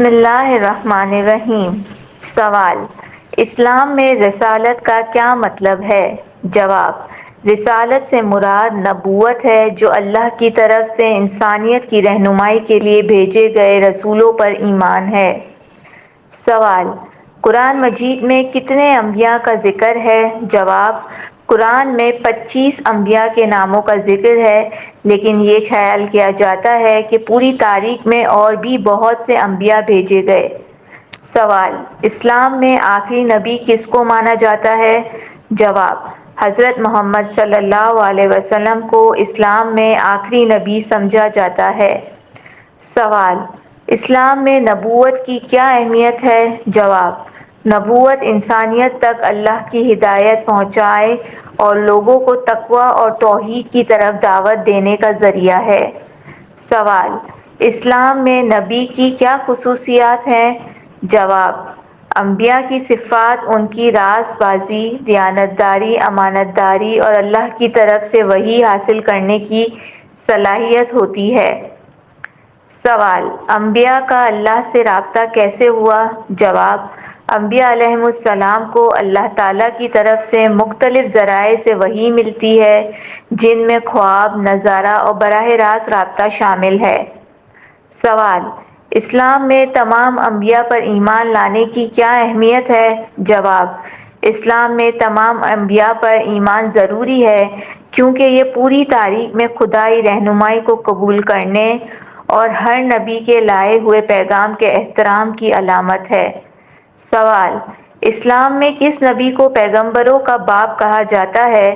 بسم اللہ الرحمن الرحیم۔ سوال: اسلام میں رسالت کا کیا مطلب ہے؟ جواب: رسالت سے مراد نبوت ہے، جو اللہ کی طرف سے انسانیت کی رہنمائی کے لیے بھیجے گئے رسولوں پر ایمان ہے۔ سوال: قرآن مجید میں کتنے انبیاء کا ذکر ہے؟ جواب: قرآن میں 25 انبیاء کے ناموں کا ذکر ہے، لیکن یہ خیال کیا جاتا ہے کہ پوری تاریخ میں اور بھی بہت سے انبیاء بھیجے گئے۔ سوال: اسلام میں آخری نبی کس کو مانا جاتا ہے؟ جواب: حضرت محمد صلی اللہ علیہ وسلم کو اسلام میں آخری نبی سمجھا جاتا ہے۔ سوال: اسلام میں نبوت کی کیا اہمیت ہے؟ جواب: نبوت انسانیت تک اللہ کی ہدایت پہنچائے اور لوگوں کو تقوی اور توحید کی طرف دعوت دینے کا ذریعہ ہے۔ سوال: اسلام میں نبی کی کیا خصوصیات ہیں؟ جواب: انبیاء کی صفات ان کی راز بازی، دیانتداری، امانت داری اور اللہ کی طرف سے وحی حاصل کرنے کی صلاحیت ہوتی ہے۔ سوال: انبیاء کا اللہ سے رابطہ کیسے ہوا؟ جواب: انبیاء علیہم السلام کو اللہ تعالیٰ کی طرف سے مختلف ذرائع سے وحی ملتی ہے، جن میں خواب، نظارہ اور براہ راست رابطہ شامل ہے۔ سوال: اسلام میں تمام انبیاء پر ایمان لانے کی کیا اہمیت ہے؟ جواب: اسلام میں تمام انبیاء پر ایمان ضروری ہے، کیونکہ یہ پوری تاریخ میں خدائی رہنمائی کو قبول کرنے اور ہر نبی کے لائے ہوئے پیغام کے احترام کی علامت ہے۔ سوال: اسلام میں کس نبی کو پیغمبروں کا باپ کہا جاتا ہے؟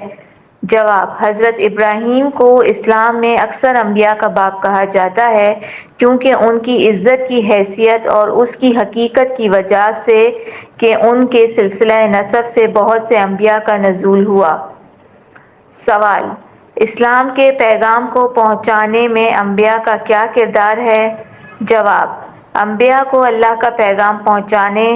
جواب: حضرت ابراہیم کو اسلام میں اکثر انبیاء کا باپ کہا جاتا ہے، کیونکہ ان کی عزت کی حیثیت اور اس کی حقیقت کی وجہ سے کہ ان کے سلسلہ نسب سے بہت سے انبیاء کا نزول ہوا۔ سوال: اسلام کے پیغام کو پہنچانے میں انبیاء کا کیا کردار ہے؟ جواب: انبیاء کو اللہ کا پیغام پہنچانے،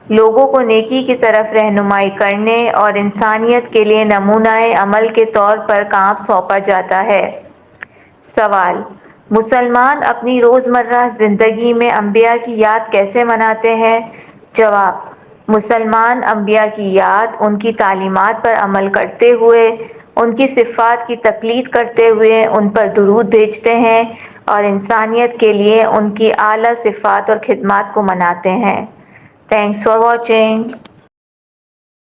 لوگوں کو نیکی کی طرف رہنمائی کرنے اور انسانیت کے لیے نمونہ عمل کے طور پر کام سونپا جاتا ہے۔ سوال: مسلمان اپنی روزمرہ زندگی میں انبیاء کی یاد کیسے مناتے ہیں؟ جواب: مسلمان انبیاء کی یاد ان کی تعلیمات پر عمل کرتے ہوئے، ان کی صفات کی تقلید کرتے ہوئے ان پر درود بھیجتے ہیں اور انسانیت کے لیے ان کی اعلیٰ صفات اور خدمات کو مناتے ہیں۔ Thanks for watching.